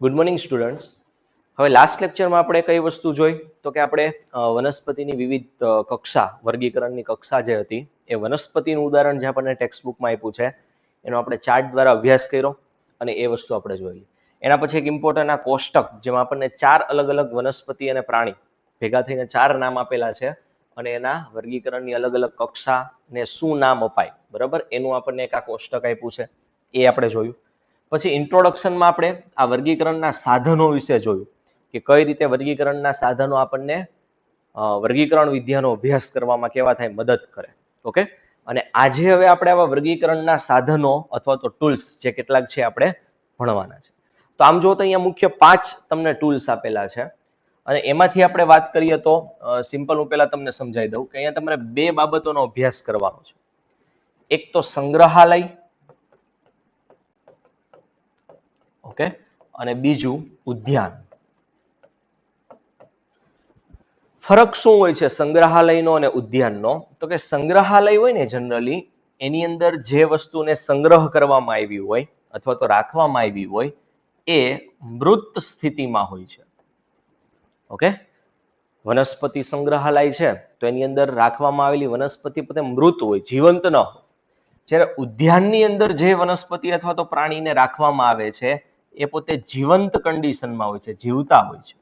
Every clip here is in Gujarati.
Good morning students. હવે લાસ્ટ લેક્ચરમાં આપણે કઈ વસ્તુ જોઈ તો કે આપણે વનસ્પતિની વિવિધ કક્ષા વર્ગીકરણની કક્ષા જે હતી એ વનસ્પતિનું ઉદાહરણ જે આપણને ટેક્સ્ટ બુકમાં આપ્યું છે એનો આપણે ચાર્ટ દ્વારા અભ્યાસ કર્યો અને એ વસ્તુ આપણે જોઈ. એના પછી એક ઇમ્પોર્ટન્ટ આ કોષ્ટક જેમાં આપણને 4 અલગ અલગ વનસ્પતિ અને પ્રાણી ભેગા થઈને 4 નામ આપેલા છે અને એના વર્ગીકરણની અલગ અલગ કક્ષા ને શું નામ અપાય, બરાબર, એનું આપણને એક આ કોષ્ટક આપ્યું છે એ આપણે જોયું. પછી ઇન્ટ્રોડક્શનમાં આપણે આ વર્ગીકરણના સાધનો વિશે જોયું કે કઈ રીતે વર્ગીકરણના સાધનો આપણને વર્ગીકરણ વિદ્યાનો અભ્યાસ કરવામાં કેવા થાય, મદદ કરે. ઓકે, અને આજે હવે આપણે આવા વર્ગીકરણના સાધનો અથવા તો ટૂલ્સ જે કેટલાક છે આપણે ભણવાના છે. તો આમ જો તો અહીંયા મુખ્ય 5 તમને ટૂલ્સ આપેલા છે અને એમાંથી આપણે વાત કરીએ તો સિમ્પલ હું પહેલા તમને સમજાવી દઉં કે અહીંયા તમારે 2 બાબતોનો અભ્યાસ કરવાનો છે. એક તો સંગ્રહાલય, ઓકે, અને બીજું ઉદ્યાન. ફરક શું હોય છે સંગ્રહાલયનો અને ઉદ્યાનનો? તો કે સંગ્રહાલય હોય ને જનરલી એની અંદર જે વસ્તુને સંગ્રહ કરવામાં આવી હોય અથવા તો રાખવામાં આવી હોય એ મૃત સ્થિતિમાં હોય છે. ઓકે, વનસ્પતિ સંગ્રહાલય છે તો એની અંદર રાખવામાં આવેલી વનસ્પતિ પોતે મૃત હોય, જીવંત ન હોય. જ્યારે ઉદ્યાનની અંદર જે વનસ્પતિ અથવા તો પ્રાણીને રાખવામાં આવે છે એ પોતે જીવંત કન્ડિશનમાં હોય છે, જીવતા હોય છે.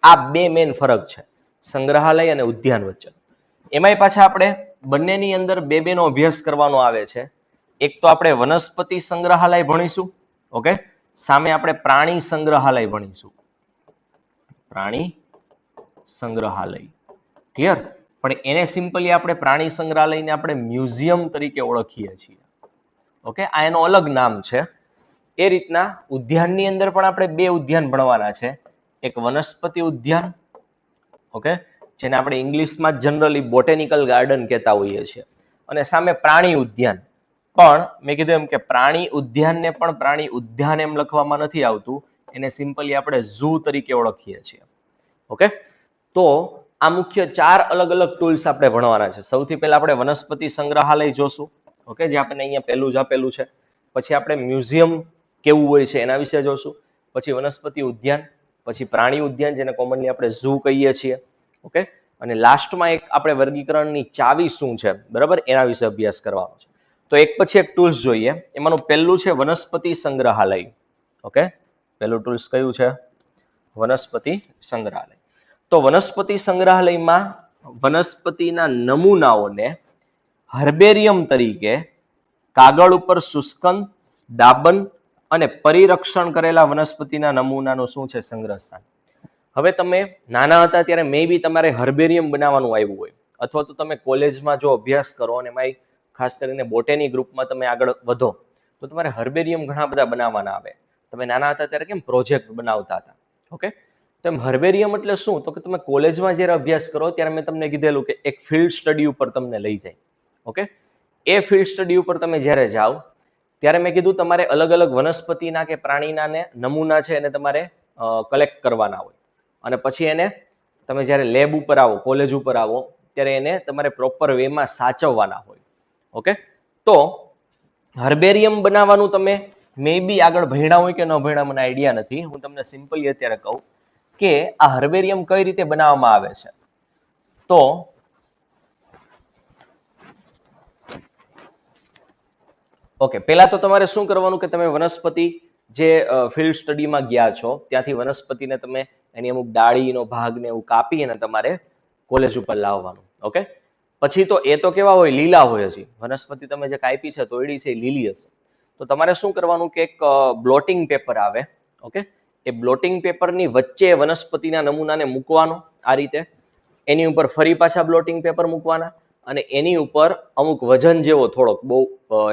આ 2 મેઇન ફરક છે સંગ્રહાલય અને ઉદ્યાન વચ્ચે. એમાંય પાછા આપણે બંનેની અંદર 2 નો અભ્યાસ કરવાનો આવે છે. એક તો આપણે વનસ્પતિ સંગ્રહાલય ભણીશું, ઓકે, સામે આપણે પ્રાણી સંગ્રહાલય ભણીશું. પ્રાણી સંગ્રહાલય, ક્લિયર? પણ એને સિમ્પલી આપણે પ્રાણી સંગ્રહાલયને આપણે મ્યુઝિયમ તરીકે ઓળખીએ છીએ. ઓકે, આ એનો અલગ નામ છે. એ રીતના ઉદ્યાનની અંદર પણ આપણે 2 ઉદ્યાન ભણવાના છે. એક વનસ્પતિ ઉદ્યાન, ઓકે, જેને આપણે ઇંગ્લિશમાં જનરલી બોટેનિકલ ગાર્ડન કહેતા હોઈએ છીએ, અને સામે પ્રાણી ઉદ્યાન. પણ મેં કીધું એમ કે પ્રાણી ઉદ્યાનને પણ પ્રાણી ઉદ્યાન એમ લખવામાં નથી આવતું, એને સિમ્પલી આપણે ઝૂ તરીકે ઓળખીએ છીએ. ઓકે, તો આ મુખ્ય 4 અલગ અલગ ટૂલ્સ આપણે ભણવાના છે. સૌથી પહેલા આપણે વનસ્પતિ સંગ્રહાલય જોશું, ઓકે, જે આપણને અહીંયા પહેલું જ આપેલું છે. પછી આપણે મ્યુઝિયમ કેવું હોય છે એના વિશે જોશું. પછી વનસ્પતિ ઉદ્યાન, પછી પ્રાણી ઉદ્યાન જેને કોમનલી આપણે ઝૂ કહીએ છીએ. ઓકે, અને લાસ્ટમાં એક આપણે વર્ગીકરણની ચાવી શું છે, બરાબર, એના વિશે અભ્યાસ કરવાનો છે. તો એક પછી એક ટૂલ્સ જોઈએ. એમાંનું પહેલું છે વનસ્પતિ સંગ્રહાલય. ઓકે, પહેલું ટૂલ્સ કયું છે? વનસ્પતિ સંગ્રહાલય. તો વનસ્પતિ સંગ્રહાલયમાં વનસ્પતિના નમૂનાઓને હર્બેરિયમ તરીકે કાગળ ઉપર શુષ્કન, દાબન અને પરિરક્ષણ કરેલા વનસ્પતિના નમૂનાનું શું છે? સંગ્રહ સ્થાન. હવે તમે નાના હતા ત્યારે મે બી તમારે હર્બેરિયમ બનાવવાનું આવ્યું હોય, અથવા તો તમે કોલેજમાં જો અભ્યાસ કરો અને એમાં ખાસ કરીને બોટેની ગ્રુપમાં તમે આગળ વધો તો તમારે હર્બેરિયમ ઘણા બધા બનાવવાના આવે. તમે નાના હતા ત્યારે કેમ પ્રોજેક્ટ બનાવતા હતા? ઓકે, તો એમ હર્બેરિયમ એટલે શું? તો કે તમે કોલેજમાં જ્યારે અભ્યાસ કરો ત્યારે મેં તમને કીધેલું કે એક ફિલ્ડ સ્ટડી ઉપર તમને લઈ જાય. ઓકે, એ ફિલ્ડ સ્ટડી ઉપર તમે જ્યારે જાઓ ત્યારે મેં કીધું તમારે અલગ અલગ વનસ્પતિના કે પ્રાણીના ને નમૂના છે એને તમારે કલેક્ટ કરવાના હોય, અને પછી એને તમે જ્યારે લેબ ઉપર આવો, કોલેજ ઉપર આવો ત્યારે એને તમારે પ્રોપર વેમાં સાચવવાના હોય. ઓકે, તો હર્બેરિયમ બનાવવાનું તમે મે બી આગળ ભણ્યા હોય કે ન ભણ્યા મને આઈડિયા નથી. હું તમને સિમ્પલી અત્યારે કહું કે આ હર્બેરિયમ કઈ રીતે બનાવવામાં આવે છે. તો ઓકે, પહેલા તો તમારે શું કરવાનું કે તમે વનસ્પતિ જે ફિલ્ડ સ્ટડીમાં ગયા છો ત્યાંથી વનસ્પતિને તમે એની અમુક ડાળીનો ભાગ ને એવું કાપી અને તમારે કોલેજ ઉપર લાવવાનું. ઓકે, પછી તો એ તો કેવા હોય? લીલા હોય. હજી વનસ્પતિ તમે જે કાપી છે તોયડી છે એ લીલી હશે. તો તમારે શું કરવાનું કે એક બ્લોટિંગ પેપર આવે, ઓકે, એ બ્લોટિંગ પેપરની વચ્ચે વનસ્પતિના નમૂનાને મૂકવાનો આ રીતે. એની ઉપર ફરી પાછા બ્લોટિંગ પેપર મૂકવાના અને એની ઉપર અમુક વજન જેવો થોડોક, બહુ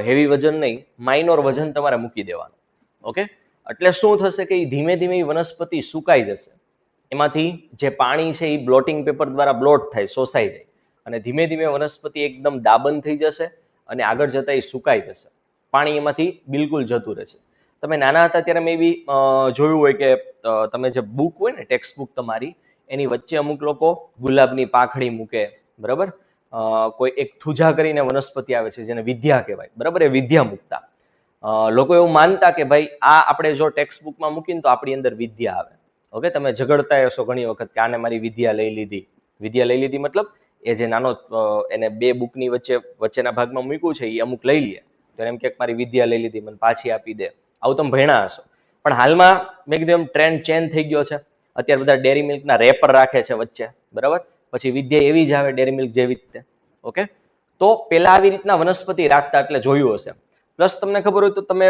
હેવી વજન નહીં, માઇનોર વજન તમારે મૂકી દેવાનું. ઓકે, એટલે શું થશે કે ધીમે ધીમે વનસ્પતિ સુકાઈ જશે. એમાંથી જે પાણી છે એ બ્લોટિંગ પેપર દ્વારા બ્લોટ થાય, શોષાઈ જાય, અને ધીમે ધીમે વનસ્પતિ એકદમ દાબન થઈ જશે અને આગળ જતા એ સુકાઈ જશે. પાણી એમાંથી બિલકુલ જતું રહેશે. તમે નાના હતા ત્યારે મે બી જોયું હોય કે તમે જે બુક હોય ને, ટેક્સ્ટ બુક તમારી, એની વચ્ચે અમુક લોકો ગુલાબની પાંખડી મૂકે, બરાબર, કોઈ એક થુજા કરીને વનસ્પતિ આવે છે જેને વિદ્યા કહેવાય, બરાબર, એ વિદ્યા મૂકતા. લોકો એવું માનતા કે ભાઈ આ આપણે જો ટેક્સ્ટ બુકમાં મૂકીને તો આપણી અંદર વિદ્યા આવે. ઓકે, તમે ઝઘડતા હશો ઘણી વખત કે આને મારી વિદ્યા લઈ લીધી. વિદ્યા લઈ લીધી મતલબ એ જે નાનો એને બે બુકની વચ્ચેના ભાગમાં મૂક્યું છે એ અમુક લઈ લે તો એમ કે મારી વિદ્યા લઈ લીધી મને પાછી આપી દે. આવું તમે ભણ્યા હશો. પણ હાલમાં મેં કીધું એમ ટ્રેન્ડ ચેન્જ થઈ ગયો છે. અત્યારે બધા ડેરી મિલ્કના રેપર રાખે છે વચ્ચે, બરાબર. પછી વિદ્યા એવી જ આવે ડેરી મિલ્ક જેવી રીતે. ઓકે, તો પેલા આવી રીતના વનસ્પતિ રાખતા એટલે જોયું હશે. પ્લસ તમને ખબર હોય તો તમે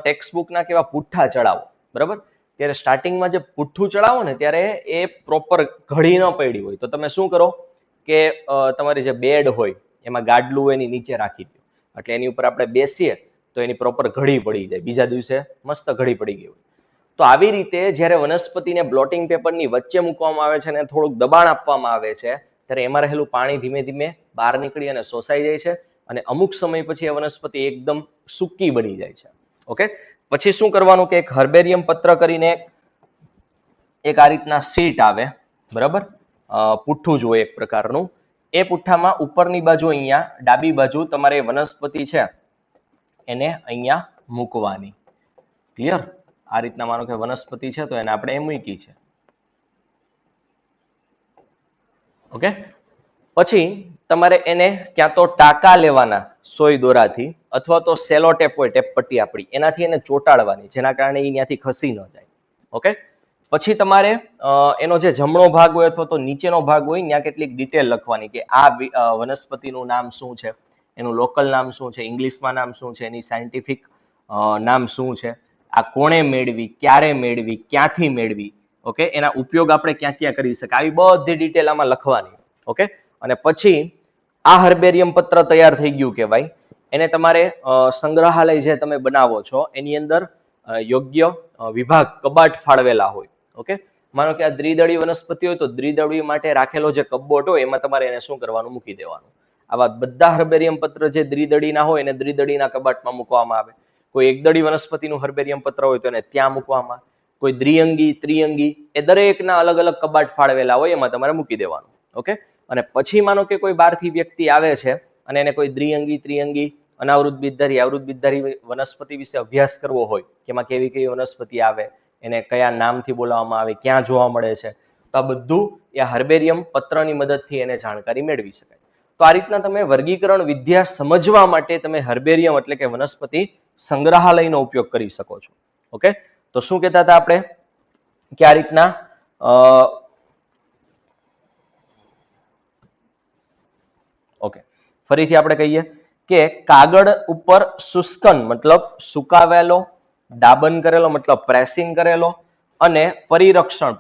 ટેક્સ્ટ બુકના કેવા પુઠ્ઠા ચડાવો, બરાબર. ત્યારે સ્ટાર્ટિંગમાં જે પુઠ્ઠું ચડાવો ને ત્યારે એ પ્રોપર ઘડી ન પડી હોય તો તમે શું કરો કે તમારી જે બેડ હોય એમાં ગાડલું એની નીચે રાખી દો એટલે એની ઉપર આપણે બેસીએ તો એની પ્રોપર ઘડી પડી જાય. બીજા દિવસે મસ્ત ઘડી પડી ગઈ હોય. તો આવી રીતે જ્યારે વનસ્પતિને બ્લોટિંગ પેપરની વચ્ચે મૂકવામાં આવે છે અને થોડુંક દબાણ આપવામાં આવે છે ત્યારે એમાં રહેલું પાણી ધીમે ધીમે બહાર નીકળી અને શોષાઈ જાય છે અને અમુક સમય પછી એ વનસ્પતિ એકદમ સૂકી બની જાય છે. ઓકે, પછી શું કરવાનું કે એક હર્બેરિયમ પત્ર કરીને એક આ રીતના શીટ આવે, બરાબર. પુઠ્ઠું જ હોય એક પ્રકારનું. એ પુઠ્ઠામાં ઉપરની બાજુ અહીંયા ડાબી બાજુ તમારે વનસ્પતિ છે એને અહીંયા મૂકવાની. ક્લિયર? આ રીતના માનો કે વનસ્પતિ છે તો એને આપણે મૂકી છે. ઓકે, પછી તમારે એને ક્યાં તો ટાંકા લેવાના સોય દોરાથી અથવા તો સેલો ટેપ હોય ટેપ પટ્ટી આપણી એનાથી એને ચોંટાડવાની જેના કારણે એ ત્યાંથી ખસી ન જાય. ઓકે, પછી તમારે એનો જે જમણો ભાગ હોય અથવા તો નીચેનો ભાગ હોય ત્યાં કેટલીક ડિટેલ લખવાની કે આ વનસ્પતિનું નામ શું છે, એનું લોકલ નામ શું છે, ઇંગ્લિશમાં નામ શું છે, એની સાયન્ટિફિક નામ શું છે, આ કોણે મેળવી, ક્યારે મેળવી, ક્યાંથી મેળવી. ઓકે, એના ઉપયોગ આપણે ક્યાં ક્યાં કરી શકાય આવી બધી ડિટેલ આમાં લખવાની. ઓકે, અને પછી આ હર્બેરિયમ પત્ર તૈયાર થઈ ગયું કહેવાય. એને તમારે સંગ્રહાલય જે તમે બનાવો છો એની અંદર યોગ્ય વિભાગ કબાટ ફાળવેલા હોય. ઓકે, માનો કે આ દ્વિદળી વનસ્પતિ હોય તો દ્વિદળી માટે રાખેલો જે કબોટ હોય એમાં તમારે એને શું કરવાનું મૂકી દેવાનું. આવા બધા હર્બેરિયમ પત્ર જે દ્વિદળીના હોય એને દ્વિદળીના કબાટમાં મૂકવામાં આવે. કોઈ એકદળી વનસ્પતિનું હર્બેરિયમ પત્ર હોય તો એને ત્યાં મૂકવામાં, કોઈ દ્વિઅંગી, ત્રિઅંગી એ દરેકના અલગ અલગ કબાટ ફાળવેલા હોય એમાં તમારે મૂકી દેવાનું. ઓકે, અને પછી માનો કે કોઈ બહારથી વ્યક્તિ આવે છે અને એને કોઈ દ્વિઅંગી, ત્રિઅંગી, અનાવૃત બીજધારી, આવૃત બીજધારી વનસ્પતિ વિશે અભ્યાસ કરવો હોય કે એમાં કેવી કેવી વનસ્પતિ આવે, એને કયા નામથી બોલાવવામાં આવે, ક્યાં જોવા મળે છે, તો આ બધું એ હર્બેરિયમ પત્રની મદદથી એને જાણકારી મેળવી શકાય. તો આ રીતના તમે વર્ગીકરણ વિદ્યા સમજવા માટે તમે હર્બેરિયમ એટલે કે વનસ્પતિ સંગ્રહાલયનો ઉપયોગ કરી શકો છો. ઓકે, તો શું કહેતા હતા આપણે કે આ રીતના ઓકે, ફરીથી આપણે કહીએ કે કાગળ ઉપર શુષ્કન મતલબ સુકાવેલો, ડાબન કરેલો મતલબ પ્રેસિંગ કરેલો અને પરિરક્ષણ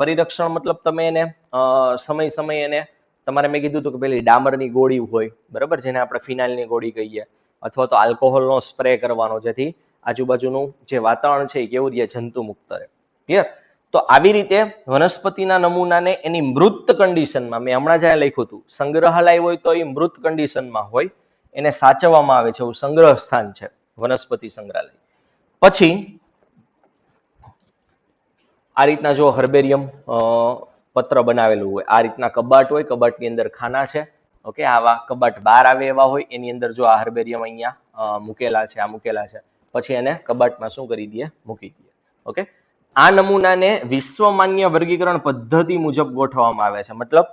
મતલબ તમે એને સમય સમય એને તમારે મેં કીધું હતું કે પેલી ડામરની ગોળી હોય, બરાબર, જેને આપણે ફિનાઇલની ગોળી કહીએ અથવા તો આલ્કોહોલનો સ્પ્રે કરવાનો જેથી આજુબાજુનું જે વાતાવરણ છે એ કેવું રહે, જંતુ મુક્ત રહે. ક્લિયર? તો આવી રીતે વનસ્પતિના નમૂનાને એની મૃત કન્ડિશનમાં મેં હમણાં જ લખ્યું હતું સંગ્રહાલય હોય તો એ મૃત કન્ડિશનમાં હોય એને સાચવવામાં આવે છે એવું સંગ્રહ સ્થાન છે વનસ્પતિ સંગ્રહાલય. પછી આ રીતના જો હર્બેરિયમ પત્ર બનાવેલું હોય, આ રીતના કબાટ હોય, કબાટની અંદર ખાના છે. ઓકે, આવા કબાટ બહાર આવે એવા હોય એની અંદર જો આ હર્બેરિયમ અહીંયા મૂકેલા છે, આ મૂકેલા છે, પછી એને કબાટમાં શું કરી દઈએ, મૂકી દઈએ. ઓકે, આ નમૂનાને વિશ્વમાન્ય વર્ગીકરણ પદ્ધતિ મુજબ ગોઠવવામાં આવે છે. મતલબ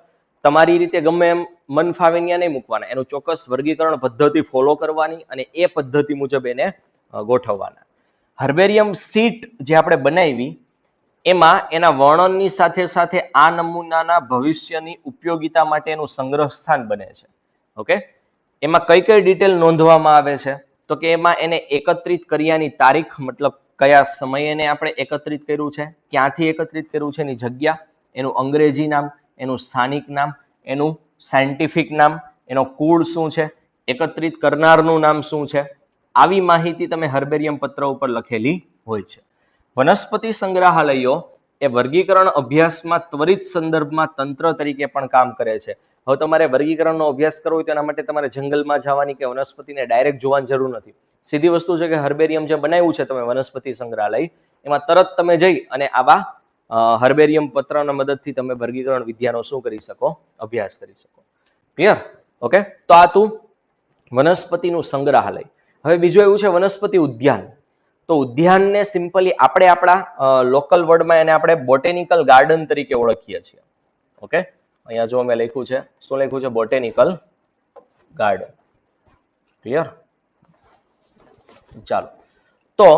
તમારી રીતે ગમે એમ મન ફાવે ત્યાં નહીં મૂકવાના, એનું ચોક્કસ વર્ગીકરણ પદ્ધતિ ફોલો કરવાની અને એ પદ્ધતિ મુજબ એને ગોઠવવાના. હર્બેરિયમ સીટ જે આપણે બનાવી એમાં એના વર્ણનની સાથે સાથે આ નમૂનાના ભવિષ્યની ઉપયોગિતા માટેનું સંગ્રહ સ્થાન બને છે. ઓકે, એમાં કઈ કઈ ડિટેલ નોંધવામાં આવે છે તો કે એમાં એને એકત્રિત કર્યાની તારીખ મતલબ કયા સમયે એને આપણે એકત્રિત કર્યું છે, ક્યાંથી એકત્રિત કર્યું છે, એની જગ્યા, એનું અંગ્રેજી નામ, એનું સ્થાનિક નામ, એનું સાયન્ટિફિક નામ, એનો કુળ શું છે, એકત્રિત કરનારનું નામ શું છે, આવી માહિતી તમે હર્બેરિયમ પત્ર ઉપર લખેલી હોય છે. વનસ્પતિ સંગ્રહાલયો એ વર્ગીકરણ અભ્યાસમાં ત્વરિત સંદર્ભમાં તંત્ર તરીકે પણ કામ કરે છે. હવે તમારે વર્ગીકરણનો અભ્યાસ કરવો હોય તો એના માટે તમારે જંગલમાં જવાની કે વનસ્પતિને ડાયરેક્ટ જોવાની જરૂર નથી. સીધી વસ્તુ છે કે હર્બેરિયમ જે બનાવ્યું છે તમે વનસ્પતિ સંગ્રહાલય એમાં તરત તમે જઈ અને આવા હર્બેરિયમ પત્રના મદદથી તમે વર્ગીકરણ વિદ્યાનો શું કરી શકો, અભ્યાસ કરી શકો. ક્લિયર? ઓકે, તો આ તું વનસ્પતિનું સંગ્રહાલય. હવે બીજું એવું છે વનસ્પતિ ઉદ્યાન. તો ઉદ્યાનને સિમ્પલી આપણે આપણા લોકલ વર્ડમાં એને આપણે બોટેનિકલ ગાર્ડન તરીકે ઓળખીએ છીએ. ઓકે, અહીંયા જો મેં લખ્યું છે, શું લખ્યું છે? Botanical garden. ક્લિયર? ચાલો, તો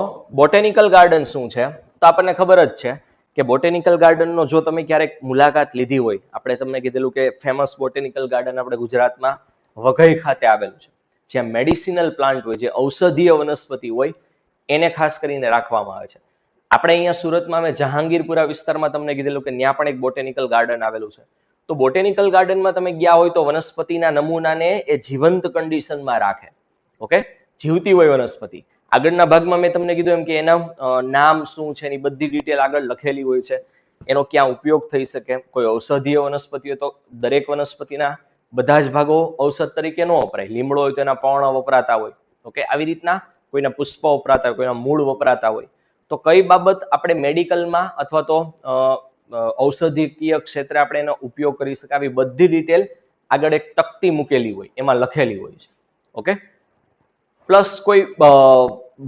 બોટેનિકલ ગાર્ડન શું છે? તો આપણને ખબર જ છે કે બોટેનિકલ ગાર્ડનનો જો તમે ક્યારેક મુલાકાત લીધી હોય, આપણે તમને કીધેલું કે ફેમસ બોટેનિકલ ગાર્ડન આપણે ગુજરાતમાં વઘઈ ખાતે આવેલું છે, જ્યાં મેડિસિનલ પ્લાન્ટ હોય, જે ઔષધીય વનસ્પતિ હોય, એને ખાસ કરીને રાખવામાં આવે છે. આપણે અહીંયા સુરતમાં મેં જહાંગીરપુરા વિસ્તારમાં તમને કીધેલું કે ત્યાં પણ એક બોટેનિકલ ગાર્ડન આવેલું છે. તો બોટેનિકલ ગાર્ડનમાં તમે ગયા હોય તો વનસ્પતિના નમૂનાને એ જીવંત કન્ડિશનમાં રાખે. ઓકે, જીવતી હોય વનસ્પતિ. આગળના ભાગમાં મેં તમને કીધું એમ કે એના નામ શું છે, એની બધી ડિટેલ આગળ લખેલી હોય છે. એનો ક્યાં ઉપયોગ થઈ શકે. કોઈ ઔષધીય વનસ્પતિ હોય તો દરેક વનસ્પતિના બધા જ ભાગો ઔષધ તરીકે ન વપરાય. લીમડો હોય તો એના પર્ણ વપરાતા હોય. ઓકે, આવી રીતના કોઈના પુષ્પ વપરાતા હોય, કોઈના મૂળ વપરાતા હોય. તો કઈ બાબત આપણે મેડિકલમાં અથવા તો ઔષધીય ક્ષેત્રે આપણે એનો ઉપયોગ કરી શકાય, આવી બધી ડિટેલ આગળ એક તકતી મૂકેલી હોય, એમાં લખેલી હોય છે. ઓકે, પ્લસ કોઈ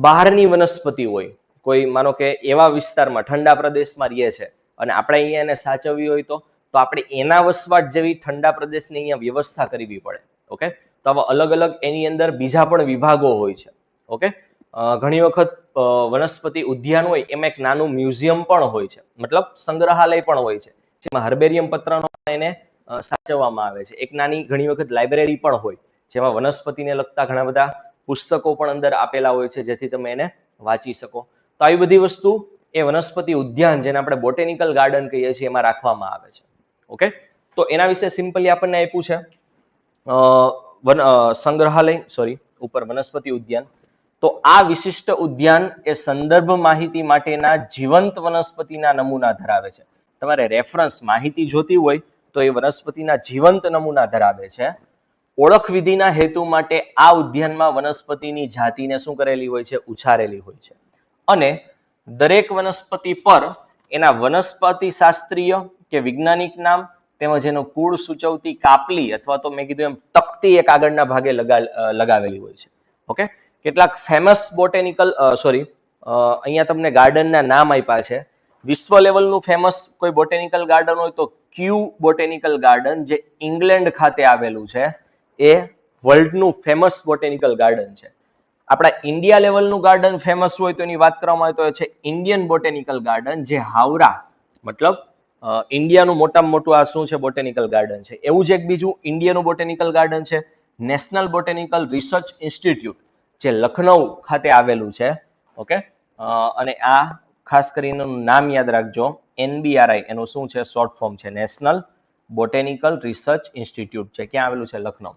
બહારની વનસ્પતિ હોય, કોઈ માનો કે એવા વિસ્તારમાં ઠંડા પ્રદેશમાં રહે છે અને આપણે અહીંયા એને સાચવવી હોય તો આપણે એના વસવાટ જેવી ઠંડા પ્રદેશની અહીંયા વ્યવસ્થા કરવી પડે. ઓકે, તો આવા અલગ અલગ એની અંદર બીજા પણ વિભાગો હોય છે. ઓકે, ઘણી વખત વનસ્પતિ ઉદ્યાન હોય એમાં એક નાનું મ્યુઝિયમ પણ હોય છે, મતલબ સંગ્રહાલય પણ હોય છે, જેમાં હર્બેરિયમ પત્રનો એને સાચવવામાં આવે છે. એક નાની ઘણી વખત લાઇબ્રેરી પણ હોય, જેમાં વનસ્પતિને લગતા ઘણા બધા પુસ્તકો પણ અંદર આપેલા હોય છે, જેથી તમે એને વાંચી શકો. તો આવી બધી વસ્તુ એ વનસ્પતિ ઉદ્યાન, જેને આપણે બોટેનિકલ ગાર્ડન કહીએ છીએ, એમાં રાખવામાં આવે છે. ઓકે, તો એના વિશે સિમ્પલી આપણને આપ્યું છે સંગ્રહાલય, સોરી, ઉપર વનસ્પતિ ઉદ્યાન. તો આ વિશિષ્ટ ઉદ્યાન એ સંદર્ભ માહિતી માટેના જીવંત વનસ્પતિના નમૂના ધરાવે છે. તમારે રેફરન્સ માહિતી જોતી હોય તો એ વનસ્પતિના જીવંત નમૂના ધરાવે છે. ઓળખ વિધિના હેતુ માટે આ ઉદ્યાનમાં વનસ્પતિની જાતિને શું કરેલી હોય છે? ઉછારેલી હોય છે. અને દરેક વનસ્પતિ પર એના વનસ્પતિ શાસ્ત્રીય કે વૈજ્ઞાનિક નામ તેમજ એનો કુળ સૂચવતી કાપલી અથવા તો મેં કીધું એમ તકતી એક આગળના ભાગે લગાવેલી હોય છે. ઓકે, કેટલાક ફેમસ બોટેનિકલ અહીંયા તમને ગાર્ડનના નામ આપ્યા છે. વિશ્વ લેવલનું ફેમસ કોઈ બોટેનિકલ ગાર્ડન હોય તો ક્યુ બોટેનિકલ ગાર્ડન, જે ઇંગ્લેન્ડ ખાતે આવેલું છે, એ વર્લ્ડનું ફેમસ બોટેનિકલ ગાર્ડન છે. આપણા ઇન્ડિયા લેવલનું ગાર્ડન ફેમસ હોય તો એની વાત કરવામાં આવે તો એ છે ઇન્ડિયન બોટેનિકલ ગાર્ડન, જે હાવરા, મતલબ ઇન્ડિયાનું મોટામાં મોટું આ શું છે? બોટેનિકલ ગાર્ડન છે. એવું જ એક બીજું ઇન્ડિયાનું બોટેનિકલ ગાર્ડન છે, નેશનલ બોટેનિકલ રિસર્ચ ઇન્સ્ટિટ્યૂટ, જે લખનઉ ખાતે આવેલું છે. ઓકે, અને આ ખાસ કરીને નામ યાદ રાખજો, NBRI એનું શું છે? શોર્ટ ફોર્મ છે, નેશનલ બોટેનિકલ રિસર્ચ ઇન્સ્ટિટ્યૂટ છે. ક્યાં આવેલું છે? લખનઉ.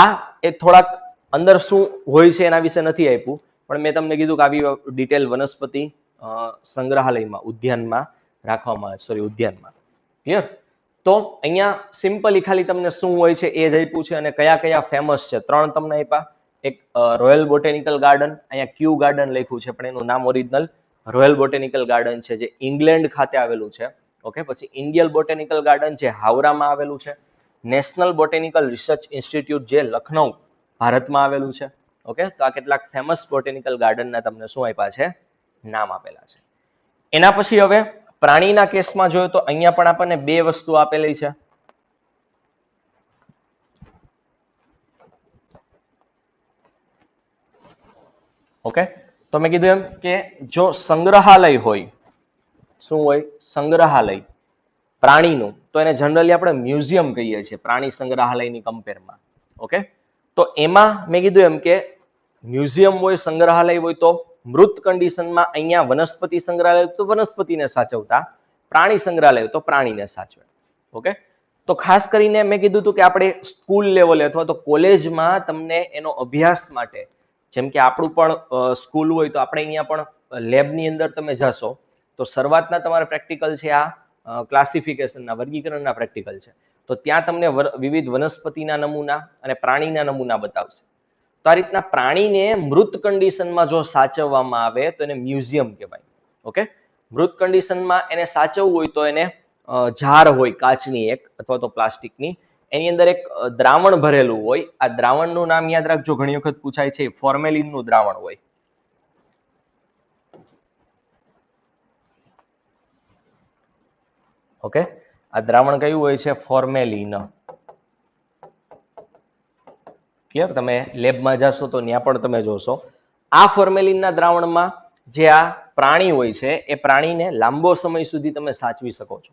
આ એ થોડાક અંદર શું હોય છે એના વિશે નથી આપ્યું, પણ મેં તમને કીધું કે આવી ડિટેલ વનસ્પતિ સંગ્રહાલયમાં, ઉદ્યાનમાં રાખવામાં આવે, સોરી, ઉદ્યાનમાં. ક્લિયર? તો અહીંયા સિમ્પલી ખાલી તમને શું હોય છે એ જ આપ્યું છે, અને કયા કયા ફેમસ છે 3 તમને આપ્યા. એક રોયલ બોટેનિકલ ગાર્ડન, અહીંયા ક્યુ ગાર્ડન લખ્યું છે પણ એનું નામ ઓરિજિનલ રોયલ બોટેનિકલ ગાર્ડન છે, જે ઇંગ્લેન્ડ ખાતે આવેલું છે. ઓકે, પછી ઇન્ડિયન બોટેનિકલ ગાર્ડન, જે હાવરામાં આવેલું છે. નેશનલ બોટેનિકલ રિસર્ચ ઇન્સ્ટિટ્યૂટ, જે લખનઉ ભારતમાં આવેલું છે. ઓકે, તો આ કેટલાક ફેમસ બોટેનિકલ ગાર્ડનના તમને શું આપ્યા છે? નામ આપેલા છે. એના પછી હવે પ્રાણીના કેસમાં જોઈએ તો અહીંયા પણ આપણને 2 વસ્તુ આપેલી છે. ઓકે, તો મેં કીધું એમ કે જો સંગ્રહાલય હોય, શું હોય? સંગ્રહાલય પ્રાણીનું, તો એને જનરલી આપણે મ્યુઝિયમ કહીએ છીએ પ્રાણી સંગ્રહાલયની કમ્પેરમાં. ઓકે, તો એમાં મેં કીધું એમ કે મ્યુઝિયમ હોય, સંગ્રહાલય હોય, તો મૃત કન્ડિશનમાં અહીંયા વનસ્પતિ સંગ્રહાલય તો વનસ્પતિને સાચવતા, પ્રાણી સંગ્રહાલય તો પ્રાણીને સાચવે. ઓકે, તો ખાસ કરીને મેં કીધું હતું કે આપણે સ્કૂલ લેવલે અથવા તો કોલેજમાં તમને એનો અભ્યાસ માટે, જેમ કે આપણું પણ સ્કૂલ હોય તો આપણે અહીંયા પણ લેબની અંદર તમે જશો તો શરૂઆતના તમારા પ્રેક્ટિકલ છે આ ક્લાસિફિકેશનના, વર્ગીકરણના પ્રેક્ટિકલ છે. તો ત્યાં તમને વિવિધ વનસ્પતિના નમૂના અને પ્રાણીના નમૂના બતાવશે. તો આ રીતના પ્રાણીને મૃત કન્ડિશનમાં જો સાચવવામાં આવે તો એને મ્યુઝિયમ કહેવાય. ઓકે, મૃત કન્ડિશનમાં એને સાચવવું હોય તો એને જાર હોય કાચની એક અથવા તો પ્લાસ્ટિકની, એની અંદર એક દ્રાવણ ભરેલું હોય. આ દ્રાવણનું નામ યાદ રાખજો, ઘણી વખત પૂછાય છે, ફોર્મેલિનનું દ્રાવણ હોય. ઓકે, આ દ્રાવણ કયું હોય છે? ફોર્મેલિન. ક્લિયર? તમે લેબમાં જશો તો ત્યાં પણ તમે જોશો આ ફોર્મેલિનના દ્રાવણમાં જે આ પ્રાણી હોય છે એ પ્રાણીને લાંબો સમય સુધી તમે સાચવી શકો છો.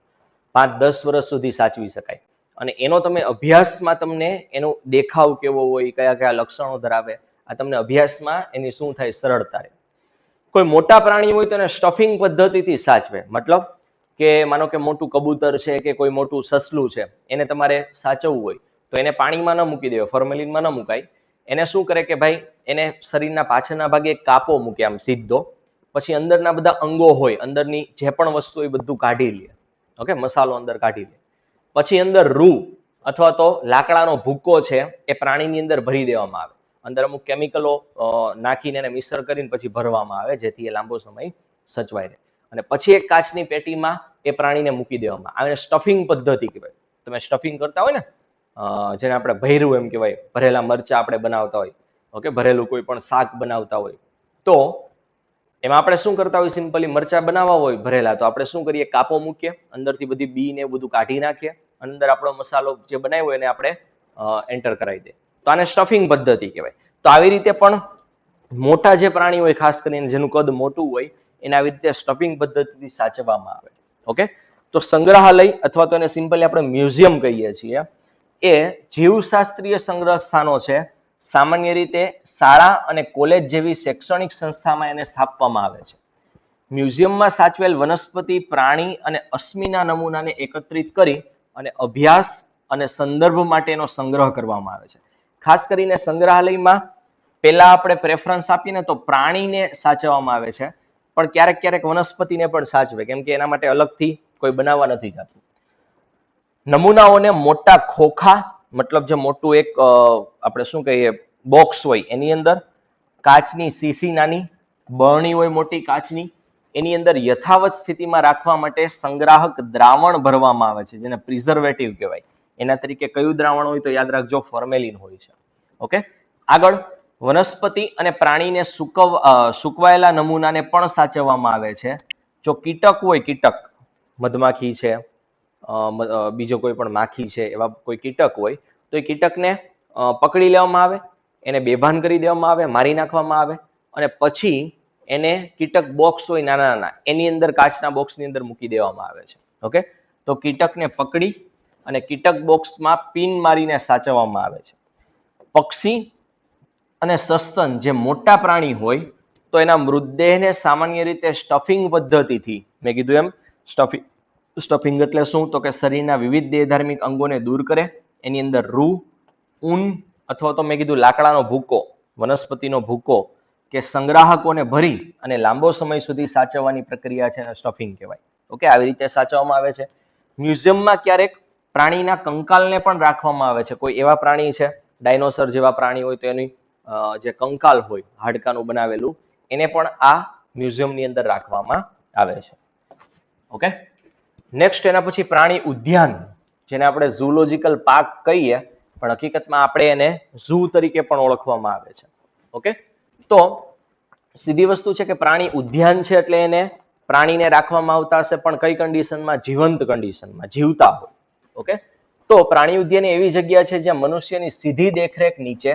5-10 વર્ષ સુધી સાચવી શકાય. અને એનો તમે અભ્યાસમાં તમને એનો દેખાવ કેવો હોય, કયા કયા લક્ષણો ધરાવે, આ તમને અભ્યાસમાં એની શું થાય? સરળતા રહે. કોઈ મોટા પ્રાણી હોય તો એને સ્ટફિંગ પદ્ધતિથી સાચવે. મતલબ કે માનો કે મોટું કબૂતર છે કે કોઈ મોટું સસલું છે, એને તમારે સાચવવું હોય તો એને પાણીમાં ન મૂકી દેવાય, ફોર્મેલિનમાં ન મુકાય. એને શું કરે કે ભાઈ એને શરીરના પાછળના ભાગે એક કાપો મૂકે આમ સીધો, પછી અંદરના બધા અંગો હોય, અંદરની જે પણ વસ્તુ હોય બધું કાઢી લે. ઓકે, મસાલો અંદર કાઢી લે. પછી અંદર રૂ અથવા તો લાકડાનો ભૂકો છે એ પ્રાણીની અંદર ભરી દેવામાં આવે. અંદર અમુક કેમિકલો નાખીને એને મિશ્ર કરીને પછી ભરવામાં આવે, જેથી એ લાંબો સમય સચવાય રહે. અને પછી એક કાચની પેટીમાં એ પ્રાણીને મૂકી દેવામાં આવે. સ્ટફિંગ પદ્ધતિ કહેવાય. તમે સ્ટફિંગ કરતા હોય ને, જેને આપણે ભર્યું એમ કહેવાય, ભરેલા મરચા આપણે બનાવતા હોય, ઓકે, ભરેલું કોઈ પણ શાક બનાવતા હોય, તો એમાં આપણે શું કરતા હોય? સિમ્પલી મરચા બનાવવા હોય ભરેલા તો આપણે શું કરીએ? કાપો મૂકીએ, અંદરથી બધી બી ને બધું કાઢી નાખીએ, અંદર આપણો મસાલો જે બનાવ્યો હોય એને આપણે એન્ટર કરાવી દઈએ. તો આને સ્ટફિંગ પદ્ધતિ કહેવાય. તો આવી રીતે પણ મોટા જે પ્રાણી હોય, ખાસ કરીને જેનું કદ મોટું હોય, એને આવી રીતે સ્ટફિંગ પદ્ધતિથી સાચવવામાં આવે. ઓકે, તો સંગ્રહાલય અથવા તો એને સિમ્પલી આપણે મ્યુઝિયમ કહીએ છીએ, એ જીવશાસ્ત્રીય સંગ્રહ સ્થાનો છે. સામાન્ય રીતે શાળા અને કોલેજ જેવી શૈક્ષણિક સંસ્થામાં એને સ્થાપવામાં આવે છે. મ્યુઝિયમમાં સાચવેલ વનસ્પતિ, પ્રાણી અને અશ્મિના નમૂનાને એકત્રિત કરી અને અભ્યાસ અને સંદર્ભ માટેનો સંગ્રહ કરવામાં આવે છે. ખાસ કરીને સંગ્રહાલયમાં પહેલા આપણે પ્રેફરન્સ આપીએ ને તો પ્રાણીને સાચવવામાં આવે છે, પણ ક્યારેક ક્યારેક વનસ્પતિને પણ સાચવે, કેમ કે એના માટે અલગથી કોઈ બનાવવા નથી જતું. નમૂનાઓને મોટા ખોખા, મતલબ જે મોટું એક આપણે શું કહીએ બોક્સ હોય એની અંદર, કાચની સીસી નાની, બરણી હોય મોટી કાચની, એની અંદર યથાવત સ્થિતિમાં રાખવા માટે સંગ્રાહક દ્રાવણ ભરવામાં આવે છે, જેને પ્રિઝર્વેટિવ કહેવાય. એના તરીકે કયું દ્રાવણ હોય તો યાદ રાખજો, ફોર્મેલિન હોય છે. ઓકે, આગળ વનસ્પતિ અને પ્રાણીને સુકવાયેલા નમૂનાને પણ સાચવવામાં આવે છે. જો કીટક હોય, કીટક મધમાખી છે, બીજો કોઈ પણ માખી છે, એવા કોઈ કીટક હોય તો એ કીટકને પકડી લેવામાં આવે, એને બેભાન કરી દેવામાં આવે, મારી નાખવામાં આવે, અને પછી એને કીટક બોક્સ હોય નાના નાના, એની અંદર કાચના બોક્સની અંદર મૂકી દેવામાં આવે છે. ઓકે, તો કીટકને પકડી અને કીટક બોક્સમાં પિન મારીને સાચવવામાં આવે છે. પક્ષી અને સસ્તન જે મોટા પ્રાણી હોય તો એના મૃતદેહને સામાન્ય રીતે સ્ટફિંગ પદ્ધતિથી, મેં કીધું એમ સ્ટફિંગ એટલે શું? તો કે શરીરના વિવિધ દેહધાર્મિક અંગોને દૂર કરે, એની અંદર રૂ, ઊન અથવા તો મેં કીધું લાકડાનો ભૂકો, વનસ્પતિનો ભૂકો કે સંગ્રાહકોને ભરી અને લાંબો સમય સુધી સાચવવાની પ્રક્રિયા છે એને સ્ટફિંગ કહેવાય. ઓકે, આવી રીતે સાચવવામાં આવે છે. મ્યુઝિયમમાં ક્યારેક પ્રાણીના કંકાલને પણ રાખવામાં આવે છે. કોઈ એવા પ્રાણી છે, ડાયનોસર જેવા પ્રાણી હોય તો એની જે કંકાલ હોય હાડકાનું બનાવેલું, એને પણ આ મ્યુઝિયમની અંદર રાખવામાં આવે છે. ઓકે, નેક્સ્ટ એના પછી પ્રાણી ઉદ્યાન, જેને આપણે ઝૂલોજિકલ પાર્ક કહીએ, પણ હકીકતમાં આપણે એને ઝૂ તરીકે પણ ઓળખવામાં આવે છે. ઓકે, તો સીધી વસ્તુ છે કે પ્રાણી ઉદ્યાન છે એટલે એને પ્રાણીને રાખવામાં આવતા હશે, પણ કઈ કન્ડિશનમાં? જીવંત કન્ડિશનમાં, જીવતા હોય. ઓકે, તો પ્રાણી ઉદ્યાન એવી જગ્યા છે જ્યાં મનુષ્યની સીધી દેખરેખ નીચે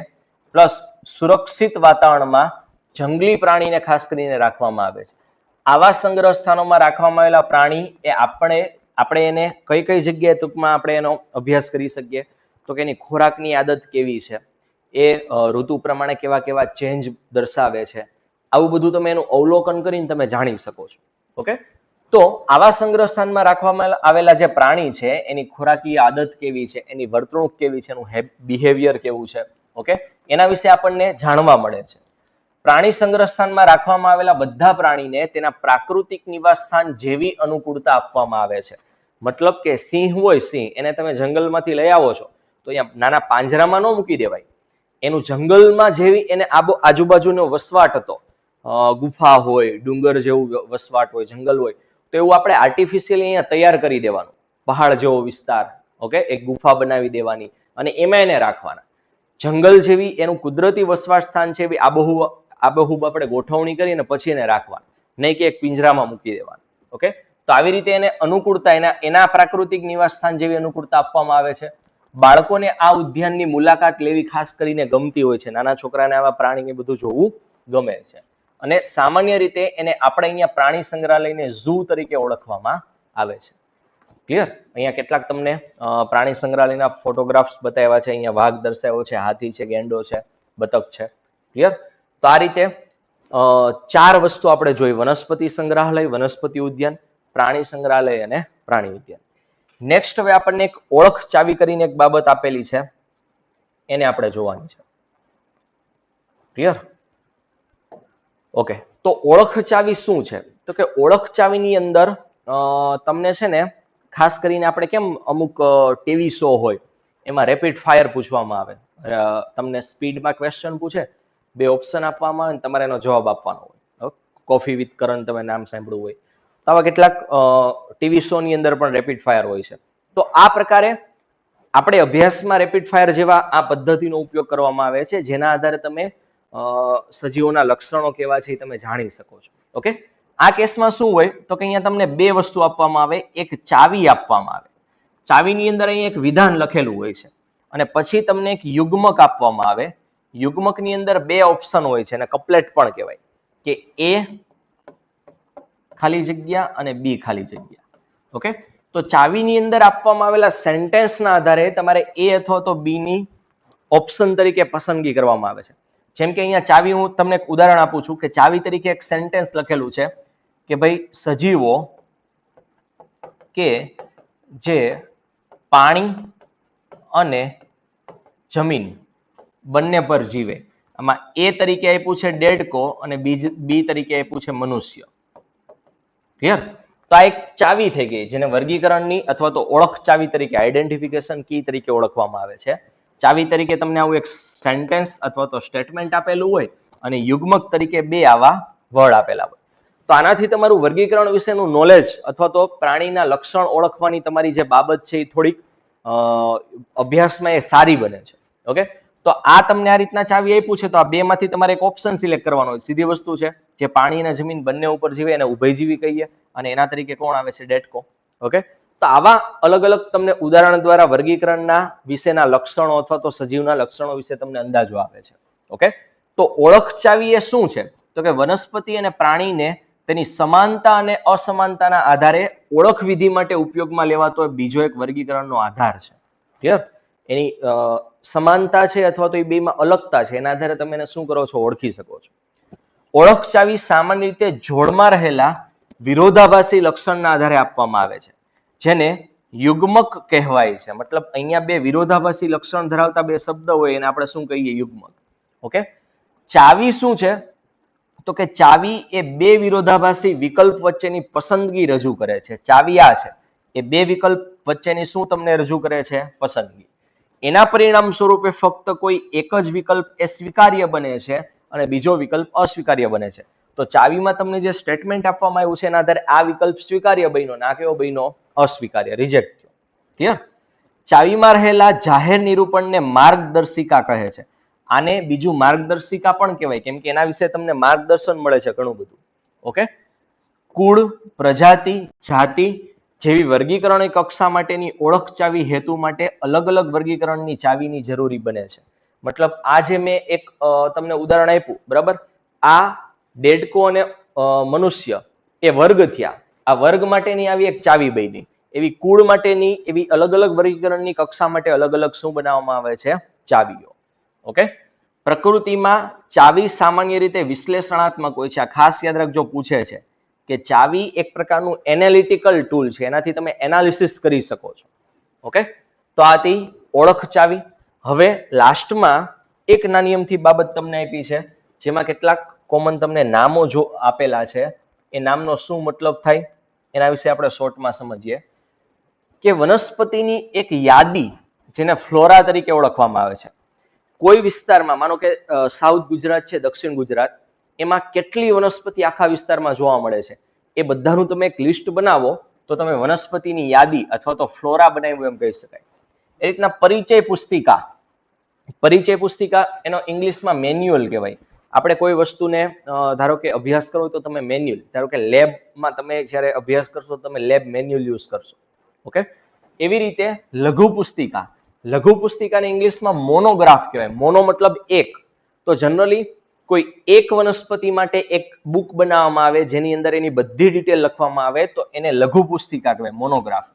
પ્લસ સુરક્ષિત વાતાવરણમાં જંગલી પ્રાણીને ખાસ કરીને રાખવામાં આવે છે. આવા સંગ્રહ સ્થાનોમાં રાખવામાં આવેલા પ્રાણી એ આપણે એને કઈ કઈ જગ્યાએ ટૂંકમાં આપણે એનો અભ્યાસ કરી શકીએ? તો કે એની ખોરાકની આદત કેવી છે, એ ઋતુ પ્રમાણે કેવા કેવા ચેન્જ દર્શાવે છે, આવું બધું તમે એનું અવલોકન કરીને તમે જાણી શકો છો. ઓકે, તો આવા સંગ્રહ સ્થાનમાં રાખવામાં આવેલા જે પ્રાણી છે એની ખોરાકી આદત કેવી છે, એની વર્તણૂક કેવી છે, એનું બિહેવિયર કેવું છે, ઓકે, એના વિશે આપણને જાણવા મળે છે. પ્રાણી સંગ્રહ સ્થાનમાં રાખવામાં આવેલા બધા પ્રાણીને તેના પ્રાકૃતિક નિવાસ સ્થાન જેવી અનુકૂળતા આપવામાં આવે છે. મતલબ કે સિંહ હોય, સિંહ એને તમે જંગલમાંથી લઈ આવો છો તો અહીંયા નાના પાંજરામાં ન મૂકી દેવાય. એનું જંગલમાં જેવી એને આજુબાજુનો વસવાટ હતો, ગુફા હોય, ડુંગર જેવું વસવાટ હોય, જંગલ હોય, તો એવું આપણે આર્ટિફિશિયલી અહીંયા તૈયાર કરી દેવાનું, પહાડ જેવો વિસ્તાર, ઓકે, એક ગુફા બનાવી દેવાની અને એમાં એને રાખવાના. જંગલ જેવી એનું કુદરતી વસવાટ સ્થાન છે એવી આબેહૂબ આપણે ગોઠવણી કરીને પછી એને રાખવા, નહીં કે એક પિંજરામાં મૂકી દેવાનું. ઓકે, તો આવી રીતે એને અનુકૂળતા એના પ્રાકૃતિક નિવાસ સ્થાન જેવી અનુકૂળતા આપવામાં આવે છે. બાળકોને આ ઉદ્યાનની મુલાકાત લેવી ખાસ કરીને ગમતી હોય છે. નાના છોકરાને આવા પ્રાણી બધું જોવું ગમે છે. અને સામાન્ય રીતે એને આપણે અહીંયા પ્રાણી સંગ્રહાલયને ઝૂ તરીકે ઓળખવામાં આવે છે. ક્લિયર? અહીંયા કેટલાક તમને પ્રાણી સંગ્રહાલયના ફોટોગ્રાફ્સ બતાવ્યા છે. અહીંયા વાઘ દર્શાવ્યો છે, હાથી છે, ગેંડો છે, બતક છે. ક્લિયર? તો આ રીતે 4 વસ્તુ આપણે જોઈ: વનસ્પતિ સંગ્રહાલય, વનસ્પતિ ઉદ્યાન, પ્રાણી સંગ્રહાલય અને પ્રાણી ઉદ્યાન. નેક્સ્ટ હવે આપણને એક ઓળખ ચાવી કરીને એક બાબત આપેલી છે, એને આપણે જોવાની છે. ક્લિયર? ઓકે, તો ઓળખ ચાવી શું છે? તો કે ઓળખ ચાવીની અંદર તમને છે ને ખાસ કરીને આપણે કેમ અમુક ટીવી શો હોય એમાં રેપિડ ફાયર પૂછવામાં આવે, તમને સ્પીડમાં ક્વેશ્ચન પૂછે, 2 ઓપ્શન આપવામાં આવે, તમારે એનો જવાબ આપવાનો હોય. કોફી વિથ કરણ તમે નામ સાંભળ્યું હોય. તો આવા કેટલાક ટીવી શો ની અંદર પણ રેપિડ ફાયર હોય છે. તો આ પ્રકારે આપણે અભ્યાસમાં રેપિડ ફાયર જેવા આ પદ્ધતિનો ઉપયોગ કરવામાં આવે છે, જેના આધારે તમે સજીવોના લક્ષણો કેવા છે એ તમે જાણી શકો છો. ઓકે, આ કેસમાં શું હોય તો કે અહીંયા તમને 2 વસ્તુ આપવામાં આવે, એક ચાવી આપવામાં આવે. ચાવીની અંદર અહીંયા એક વિધાન લખેલું હોય છે અને પછી તમને એક યુગ્મક આપવામાં આવે. યુગ્મકની અંદર 2 ઓપ્શન હોય છે અને કપલેટ પણ કહેવાય, કે એ ખાલી જગ્યા અને બી ખાલી જગ્યા. ઓકે, તો ચાવીની અંદર આપવામાં આવેલા સેન્ટેન્સના આધારે તમારે એ અથવા તો બી ની ઓપ્શન તરીકે પસંદગી કરવામાં આવે છે. જેમ કે અહીંયા ચાવી, હું તમને એક ઉદાહરણ આપું છું કે ચાવી તરીકે એક સેન્ટેન્સ લખેલું છે કે ભાઈ સજીવો કે જે પાણી અને જમીન બંને પર જીવે. આમાં એ તરીકે આપ્યું છે ડેડકો અને બી તરીકે આપ્યું છે મનુષ્ય. ક્લિયર? તો આ એક ચાવી થઈ ગઈ, જેને વર્ગીકરણની અથવા તો ઓળખ ચાવી તરીકે, આઈડેન્ટિફિકેશન કી તરીકે ઓળખવામાં આવે છે. ચાવી તરીકે તમને આવું એક સેન્ટેન્સ અથવા તો સ્ટેટમેન્ટ આપેલું હોય અને યુગ્મક તરીકે 2 આવા વર્ડ આપેલા હોય. તો આનાથી તમારું વર્ગીકરણ વિશેનું નોલેજ અથવા તો પ્રાણીના લક્ષણ ઓળખવાની તમારી જે બાબત છે એ થોડીક અભ્યાસમાં એ સારી બને છે. ઓકે, તો આ તમને આ રીતના ચાવી આપ્યું છે, તો આ 2 માંથી તમારે એક ઓપ્શન સિલેક્ટ કરવાનો હોય. સીધી વસ્તુ છે, જે પાણી અને જમીન બંને ઉપર જીવે એને ઉભયજીવી કહીએ અને એના તરીકે કોણ આવે છે? ડેડકો. ઓકે, તો આવા અલગ અલગ તમને ઉદાહરણ દ્વારા વર્ગીકરણના વિશેના લક્ષણો અથવા તો સજીવના લક્ષણો વિશે તમને અંદાજો આવે છે. ઓકે, તો ઓળખ ચાવી એ શું છે? તો કે વનસ્પતિ અને પ્રાણીને તેની સમાનતા અને અસમાનતાના આધારે ઓળખ વિધિ માટે ઉપયોગમાં લેવાતો બીજો એક વર્ગીકરણનો આધાર છે. ક્લિયર? એની સમાનતા છે અથવા તો એ બેમાં અલગતા છે, એના આધારે તમે એને શું કરો છો? ઓળખી શકો છો. ઓળખ ચાવી સામાન્ય રીતે જોડમાં રહેલા વિરોધાભાસી લક્ષણના આધારે આપવામાં આવે છે, જેને યુગ્મક કહેવાય છે. મતલબ અહીંયા 2 વિરોધાભાસી લક્ષણ ધરાવતા 2 શબ્દ હોય એને આપણે શું કહીએ? યુગ્મક. ઓકે, ચાવી શું છે? તો કે ચાવી એ 2 વિરોધાભાસી વિકલ્પ વચ્ચેની પસંદગી રજૂ કરે છે. ચાવી આ છે, એ 2 વિકલ્પ વચ્ચેની શું તમને રજૂ કરે છે? પસંદગી. એના પરિણામ સ્વરૂપે ફક્ત કોઈ એક જ વિકલ્પ એ સ્વીકાર્ય બને છે અને બીજો વિકલ્પ અસ્વીકાર્ય બને છે. તો ચાવીમાં તમને જે સ્ટેટમેન્ટ આપવામાં આવ્યું છે એના આધારે આ વિકલ્પ સ્વીકાર્ય બન્યો, ના કેવો બન્યો? અસ્વીકાર્ય, રિજેક્ટ થયો. ક્લિયર? ચાવીમાં રહેલા જાહેર નિરૂપણને માર્ગદર્શિકા કહે છે. આને બીજું માર્ગદર્શિકા પણ કહેવાય, કેમ કે એના વિશે તમને માર્ગદર્શન મળે છે ઘણું બધું. ઓકે, કુળ, પ્રજાતિ, જાતિ જેવી વર્ગીકરણની કક્ષા માટેની ઓળખ ચાવી હેતુ માટે અલગ અલગ વર્ગીકરણની ચાવીની જરૂરી બને છે. મતલબ આ જે મેં એક તમને ઉદાહરણ આપ્યું, બરાબર, આ ડેડકો અને મનુષ્ય એ વર્ગ થયા. આ વર્ગ માટેની આવી એક ચાવી બની. એવી કુળ માટેની એવી અલગ અલગ વર્ગીકરણની કક્ષા માટે અલગ અલગ શું બનાવવામાં આવે છે? ચાવીઓ. ઓકે, પ્રકૃતિમાં ચાવી સામાન્ય રીતે વિશ્લેષણાત્મક હોય છે. આ ખાસ યાદ રાખજો, પૂછે છે કે ચાવી એક પ્રકારનું એનાલિટિકલ ટૂલ છે, એનાથી તમે એનાલિસિસ કરી શકો છો. ઓકે, તો આ હતી ઓળખ ચાવી. હવે લાસ્ટમાં એક નાની અમથી બાબત તમને આપી છે, જેમાં કેટલાક કોમન તમને નામો જો આપેલા છે, એ નામનો શું મતલબ થાય એના વિશે આપણે શોર્ટમાં સમજીએ. કે વનસ્પતિની એક યાદી, જેને ફ્લોરા તરીકે ઓળખવામાં આવે છે. કોઈ વિસ્તારમાં, માનો કે સાઉથ ગુજરાત છે, દક્ષિણ ગુજરાત, એમાં કેટલી વનસ્પતિ આખા વિસ્તારમાં જોવા મળે છે, એ બધાનું તમે એક લિસ્ટ બનાવો તો તમે વનસ્પતિની યાદી અથવા તો ફ્લોરા બનાવ્યું એમ કહી શકાય. એ રીતના પરિચય પુસ્તિકા, એનો ઇંગ્લિશમાં મેન્યુઅલ કહેવાય. આપણે કોઈ વસ્તુને ધારો કે અભ્યાસ કરો તો તમે મેન્યુઅલ, ધારો કે લેબમાં તમે જ્યારે અભ્યાસ કરશો તમે લેબ મેન્યુઅલ યુઝ કરશો. ઓકે, એવી રીતે લઘુ પુસ્તિકા, લઘુ પુસ્તિકાને ઇંગ્લિશમાં મોનોગ્રાફ કહેવાય. મોનો મતલબ એક. તો જનરલી કોઈ એક વનસ્પતિ માટે એક બુક બનાવવામાં આવે જેની અંદર એની બધી ડિટેલ લખવામાં આવે તો એને લઘુ પુસ્તિકા કહેવાય, મોનોગ્રાફ.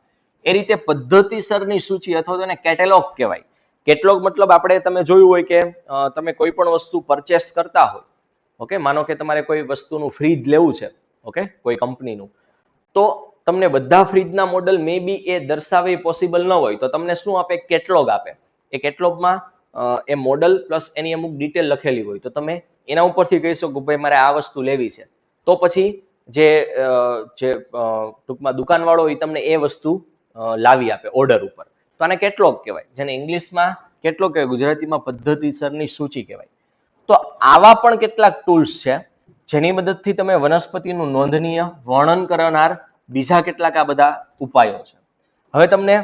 એ રીતે પદ્ધતિસરની સૂચિ અથવા તો એને કેટેલોગ કહેવાય. કેટલોગ મતલબ આપણે તમે જોયું હોય કે તમે કોઈ પણ વસ્તુ પરચેસ કરતા હોય, ઓકે, માનો કે તમારે કોઈ વસ્તુનું ફ્રીજ લેવું છે, ઓકે, કોઈ કંપનીનું, તો તમને બધા ફ્રીજના મોડલ મે બી એ દર્શાવે પોસિબલ ન હોય તો તમને શું આપે? કેટલોગ આપે. એ કેટલોગમાં એ મોડલ પ્લસ એની અમુક ડિટેલ લખેલી હોય તો તમે એના ઉપરથી કહી શકો ભાઈ મારે આ વસ્તુ લેવી છે. તો પછી જે ટૂંકમાં દુકાનવાળો એ તમને એ વસ્તુ લાવી આપે ઓર્ડર ઉપર. તો આને કેટલોગ કહેવાય, જેને ઇંગ્લિશમાં કેટલોગ કહેવાય, ગુજરાતીમાં પદ્ધતિસરની સૂચિ કહેવાય. તો આવા પણ કેટલાક ટૂલ્સ છે જેની મદદથી તમે વનસ્પતિનું નોંધનીય વર્ણન કરનાર બીજા કેટલાક આ બધા ઉપાયો છે. હવે તમને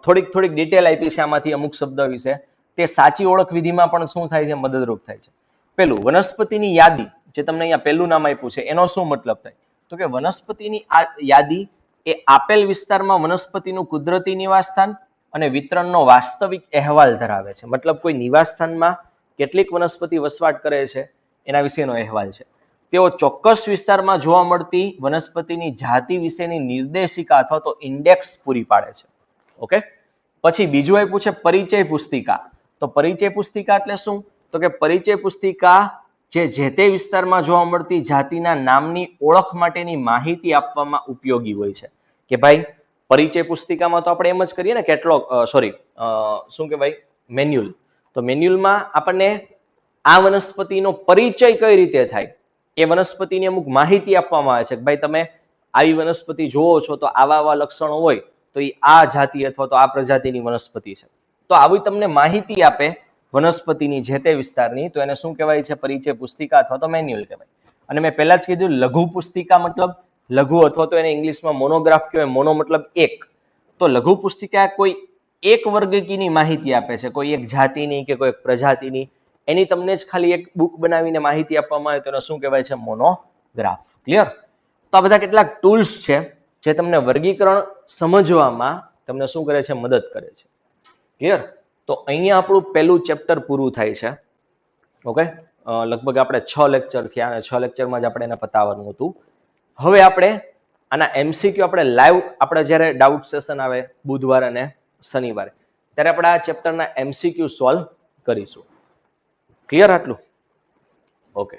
થોડીક ડિટેલ આપી છે આમાંથી અમુક શબ્દ વિશે. તે સાચી ઓળખ વિધિમાં પણ શું થાય છે? મદદરૂપ થાય છે. પેલું, વનસ્પતિની યાદી, જે તમને અહીંયા પહેલું નામ આપ્યું છે એનો શું મતલબ થાય? તો કે વનસ્પતિની આ યાદી એ આપેલ વિસ્તારમાં વનસ્પતિનું કુદરતી નિવાસસ્થાન અને વિતરણનો વાસ્તવિક અહેવાલ ધરાવે છે. મતલબ કોઈ નિવાસસ્થાનમાં કેટલીક વનસ્પતિ વસવાટ કરે છે એના વિશેનો અહેવાલ છે. તેઓ ચોક્કસ વિસ્તારમાં જોવા મળતી વનસ્પતિની જાતિ વિશેની નિર્દેશિકા અથવા તો ઇન્ડેક્સ પૂરી પાડે છે. ઓકે, પછી બીજું આપ્યું છે પરિચય પુસ્તિકા. તો પરિચય પુસ્તિકા એટલે શું? તો કે પરિચય પુસ્તિકા જે તે વિસ્તારમાં જોવા મળતી જાતિના નામની ઓળખ માટેની માહિતી આપવામાં ઉપયોગી હોય છે. કે ભાઈ પરિચય પુસ્તિકામાં તો આપણે એમ જ કરીએ ને, કેટલોગ શું કહેવાય, મેન્યુઅલ. તો મેન્યુઅલમાં આપણને આ વનસ્પતિનો પરિચય કઈ રીતે થાય એ વનસ્પતિની અમુક માહિતી આપવામાં આવે છે કે ભાઈ તમે આવી વનસ્પતિ જોવો છો તો આવા લક્ષણો હોય તો એ આ જાતિ અથવા તો આ પ્રજાતિની વનસ્પતિ છે. તો આવી તમને માહિતી આપે વનસ્પતિની જે તે વિસ્તારની, તો એને શું કહેવાય છે? પરિચય પુસ્તિકા અથવા તો મેન્યુઅલ કહેવાય. અને મેં પહેલા જ કીધું લઘુ પુસ્તિકા મતલબ લઘુ અથવા તો એને ઇંગ્લિશમાં મોનોગ્રાફ કહેવાય. મોનો મતલબ એક. તો લઘુ પુસ્તિકા કોઈ એક વર્ગકીની માહિતી આપે છે, કોઈ એક જાતિની કે કોઈ એક પ્રજાતિની, એની તમને જ ખાલી એક બુક બનાવીને માહિતી આપવામાં આવે તો એને શું કહેવાય છે? મોનોગ્રાફ. ક્લિયર? તો આ બધા કેટલાક ટૂલ્સ છે જે તમને વર્ગીકરણ સમજવામાં તમને શું કરે છે? મદદ કરે છે. ક્લિયર? તો અહીંયા આપણું પહેલું ચેપ્ટર પૂરું થાય છે. ઓકે, લગભગ આપણે 6 લેક્ચર થયા અને 6 લેક્ચરમાં જ આપણે એને પતાવવાનું હતું. હવે આપણે આના એમસીક્યુ આપણે લાઈવ, આપણે જ્યારે ડાઉટ સેશન આવે બુધવાર અને શનિવારે, ત્યારે આપણે આ ચેપ્ટરના એમસીક્યુ સોલ્વ કરીશું. ક્લિયર આટલું? ઓકે.